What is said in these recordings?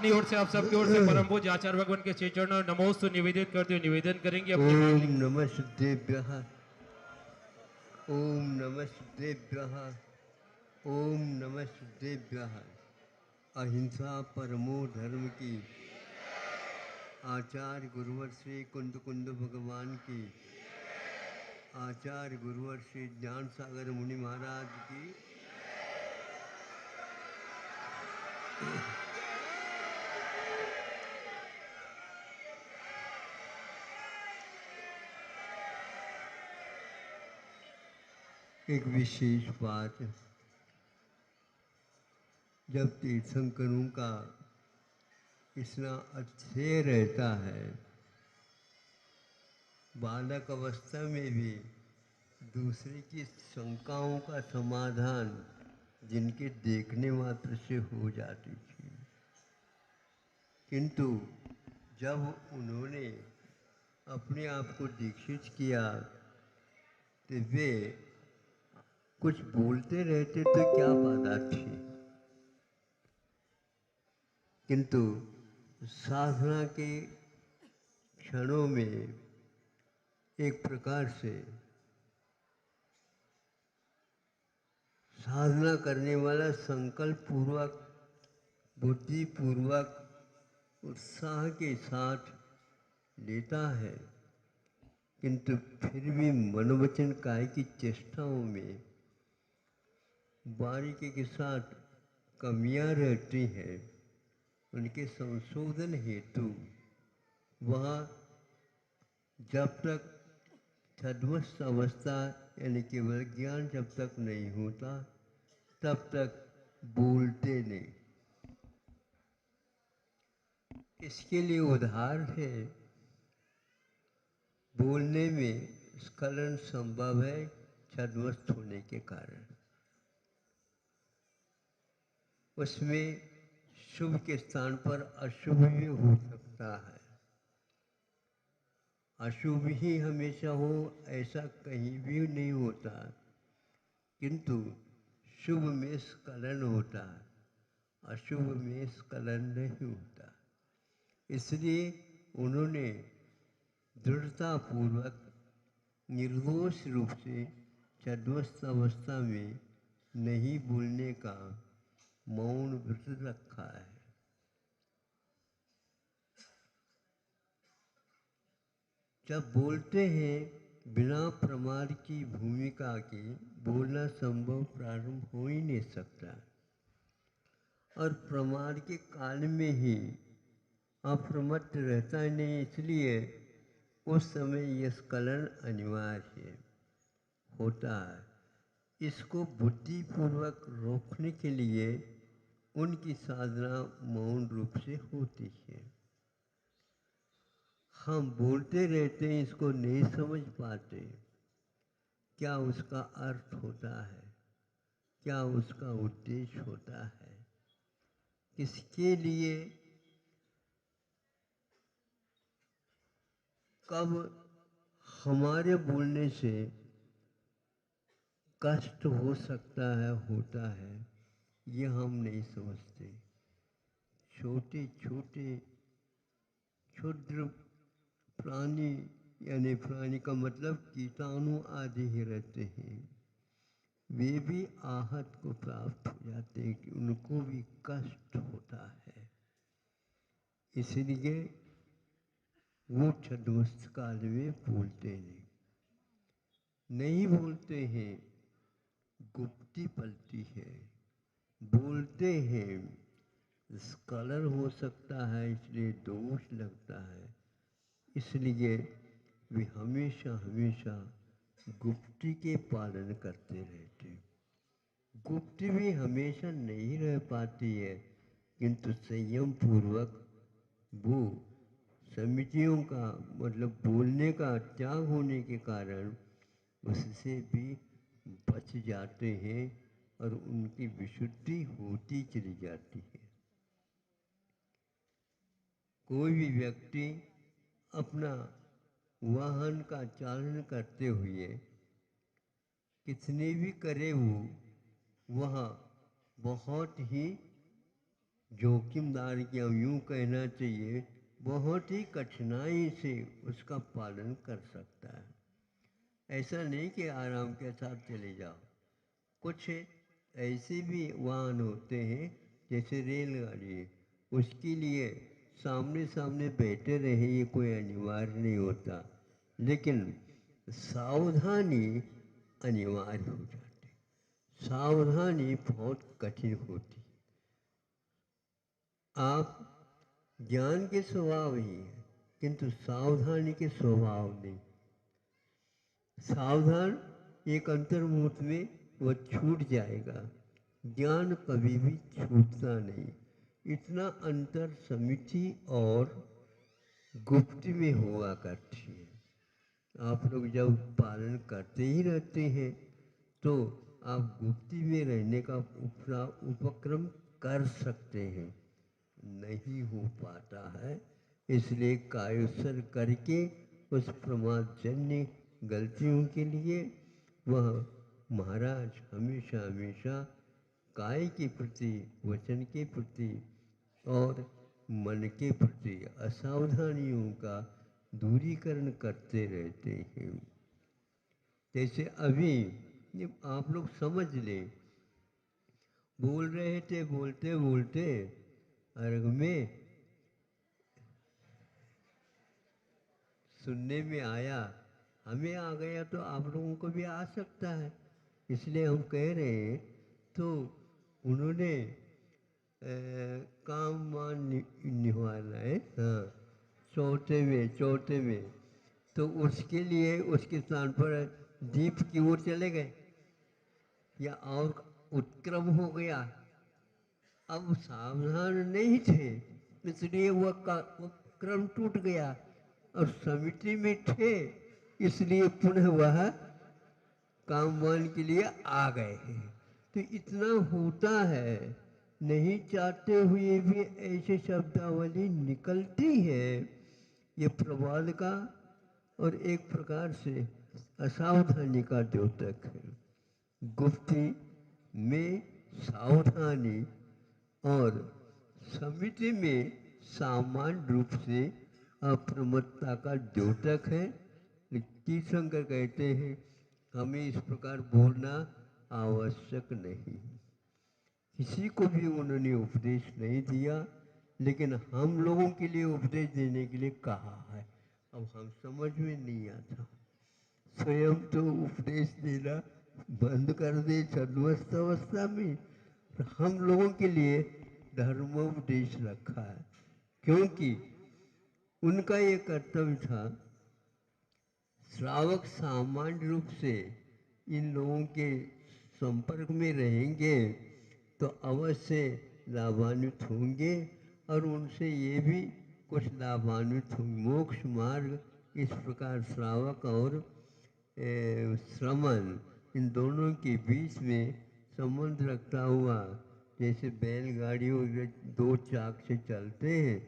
अपनी ओर से आप सबकी ओर से परम पूज्य आचार्य भगवान के श्री चरणों में नमोस्तु निवेदित करते हुए निवेदन करेंगे अपने ओम नमः सिद्धेभ्यः। ओम नमः सिद्धेभ्यः। ओम नमः सिद्धेभ्यः। अहिंसा परमो धर्म की, आचार्य गुरुवर श्री कुंद कुंद भगवान की, आचार्य गुरुवर श्री ज्ञान सागर मुनि महाराज की, एक विशेष बात, जब तीर्थंकरों का इतना अध्यय रहता है, बालक अवस्था में भी दूसरे की शंकाओं का समाधान जिनके देखने मात्र से हो जाती थी, किंतु जब उन्होंने अपने आप को दीक्षित किया तो वे कुछ बोलते रहते तो क्या बाधा थी, किंतु साधना के क्षणों में एक प्रकार से साधना करने वाला संकल्प पूर्वक, बुद्धि पूर्वक, उत्साह के साथ लेता है, किंतु फिर भी मनोवचन काय की चेष्टाओं में बारीकी के साथ कमियां रहती हैं। उनके संशोधन हेतु वह जब तक छद्मस्त अवस्था यानी केवल ज्ञान जब तक नहीं होता तब तक बोलते नहीं। इसके लिए उदाहरण है, बोलने में स्खलन संभव है छद्मस्त होने के कारण। उसमें शुभ के स्थान पर अशुभ भी हो सकता है। अशुभ ही हमेशा हो ऐसा कहीं भी नहीं होता, किंतु शुभ में स्खलन होता है, अशुभ में स्खलन नहीं होता। इसलिए उन्होंने दृढ़तापूर्वक निर्दोष रूप से छद्मस्त अवस्था में नहीं बोलने का मौन व्रत रखा है। जब बोलते हैं बिना प्रमाद की भूमिका के बोलना संभव प्रारंभ हो ही नहीं सकता, और प्रमाद के काल में ही अप्रमत्त रहता नहीं, इसलिए उस समय यह स्खलन अनिवार्य होता है। इसको बुद्धिपूर्वक रोकने के लिए उनकी साधना मौन रूप से होती है। हम बोलते रहते हैं, इसको नहीं समझ पाते क्या उसका अर्थ होता है, क्या उसका उद्देश्य होता है, किसके लिए, कब हमारे बोलने से कष्ट हो सकता है, होता है, ये हम नहीं समझते। छोटे छोटे क्षुद्र प्राणी, यानी प्राणी का मतलब कीटाणु आदि ही रहते हैं, वे भी आहत को प्राप्त हो जाते हैं कि उनको भी कष्ट होता है। इसलिए वो छद्मस्त काल में बोलते नहीं बोलते हैं, गुप्ती पलती है। बोलते हैं, स्खलन हो सकता है, इसलिए दोष लगता है, इसलिए वे हमेशा हमेशा गुप्ती के पालन करते रहते। गुप्ती भी हमेशा नहीं रह पाती है, किंतु संयम पूर्वक वो समितियों का मतलब बोलने का त्याग होने के कारण उससे भी बच जाते हैं और उनकी विशुद्धि होती चली जाती है। कोई भी व्यक्ति अपना वाहन का चालन करते हुए कितने भी करे वो, वह बहुत ही जोखिमदार क्या यूँ कहना चाहिए, बहुत ही कठिनाई से उसका पालन कर सकता है। ऐसा नहीं कि आराम के साथ चले जाओ। कुछ ऐसे भी वाहन होते हैं जैसे रेलगाड़ी है, उसके लिए सामने सामने बैठे रहे ये कोई अनिवार्य नहीं होता, लेकिन सावधानी अनिवार्य हो जाती है। सावधानी बहुत कठिन होती है। आप ज्ञान के स्वभाव ही है, किंतु सावधानी के स्वभाव नहीं। सावधान एक अंतर्मुहूर्त में वह छूट जाएगा, ज्ञान कभी भी छूटता नहीं। इतना अंतर समिति और गुप्त में हुआ करती है। आप लोग जब पालन करते ही रहते हैं तो आप गुप्ती में रहने का उपक्रम कर सकते हैं। नहीं हो पाता है, इसलिए कायोत्सर करके उस प्रमादजन्य गलतियों के लिए वह महाराज हमेशा हमेशा काय के प्रति, वचन के प्रति और मन के प्रति असावधानियों का दूरीकरण करते रहते हैं। जैसे अभी ये आप लोग समझ लें, बोल रहे थे बोलते बोलते अर्घ में सुनने में आया, हमें आ गया तो आप लोगों को भी आ सकता है, इसलिए हम कह रहे हैं। तो उन्होंने काम मान निभाना है, हाँ, चौथे में तो उसके लिए उसके स्थान पर दीप की ओर चले गए या और उत्क्रम हो गया। अब सावधान नहीं थे, इसलिए वो क्रम टूट गया और समिति में थे, इसलिए पुनः वह कामवान के लिए आ गए हैं। तो इतना होता है, नहीं चाहते हुए भी ऐसे शब्दावली निकलती है। ये प्रवाद का और एक प्रकार से असावधानी का द्योतक है। गुप्ती में सावधानी और समिति में सामान्य रूप से अप्रमत्ता का द्योतक है। तीर्थंकर कहते हैं हमें इस प्रकार बोलना आवश्यक नहीं। किसी को भी उन्होंने उपदेश नहीं दिया, लेकिन हम लोगों के लिए उपदेश देने के लिए कहा है। अब हम समझ में नहीं आता, स्वयं तो उपदेश देना बंद कर दे छद्मस्त अवस्था में, तो हम लोगों के लिए धर्मोपदेश रखा है, क्योंकि उनका ये कर्तव्य था। श्रावक सामान्य रूप से इन लोगों के संपर्क में रहेंगे तो अवश्य लाभान्वित होंगे और उनसे ये भी कुछ लाभान्वित होंगे। मोक्ष मार्ग इस प्रकार श्रावक और श्रमण इन दोनों के बीच में संबंध रखता हुआ, जैसे बैलगाड़ियों दो चाक से चलते हैं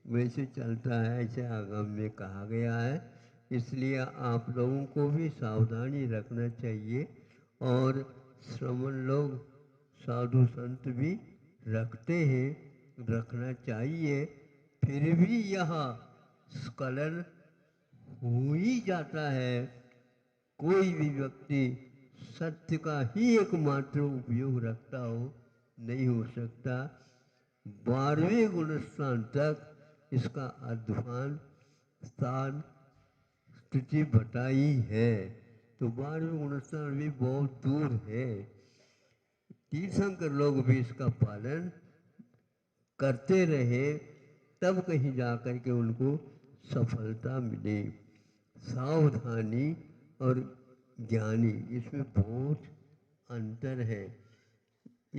वैसे चलता है, ऐसे आगम में कहा गया है। इसलिए आप लोगों को भी सावधानी रखना चाहिए और श्रमण लोग साधु संत भी रखते हैं, रखना चाहिए। फिर भी यह स्खलन हो ही जाता है। कोई भी व्यक्ति सत्य का ही एकमात्र उपयोग रखता हो, नहीं हो सकता। 12वें गुण स्थान तक इसका अध्वान स्थान स्थिति बताई है, तो 12वें गुण स्थान भी बहुत दूर है। तीर्थंकर लोग भी इसका पालन करते रहे, तब कहीं जाकर के उनको सफलता मिली। सावधानी और ज्ञानी इसमें बहुत अंतर है।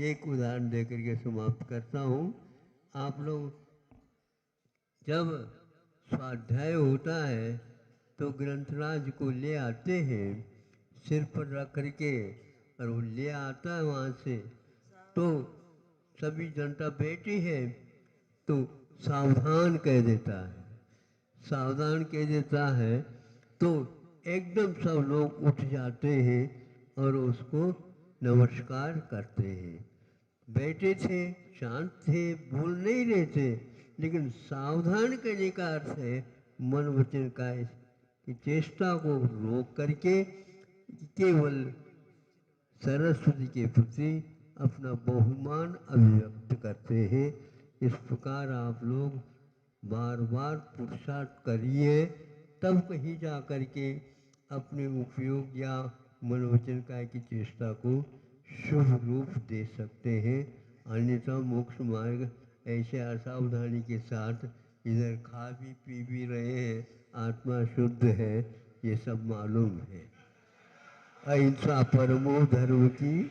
एक उदाहरण देकर के समाप्त करता हूँ। आप लोग जब स्वाध्याय होता है तो ग्रंथराज को ले आते हैं, सिर पर रख करके, और वो ले आता है वहाँ से, तो सभी जनता बैठी है तो सावधान कह देता है। सावधान कह देता है तो एकदम सब लोग उठ जाते हैं और उसको नमस्कार करते हैं। बैठे थे, शांत थे, बोल नहीं रहे थे, लेकिन सावधान करने का अर्थ है मन वचन काया की चेष्टा को रोक करके केवल सरस्वती के प्रति अपना बहुमान अभिव्यक्त करते हैं। इस प्रकार आप लोग बार बार पुरुषार्थ करिए, तब कहीं जा कर के अपने उपयोग या मनोवचन काय की चेष्टा को शुभ रूप दे सकते हैं। अन्यथा मोक्ष मार्ग ऐसे असावधानी के साथ इधर खा भी पी भी रहे हैं, आत्मा शुद्ध है, ये सब मालूम है। अहिंसा परमो धर्म की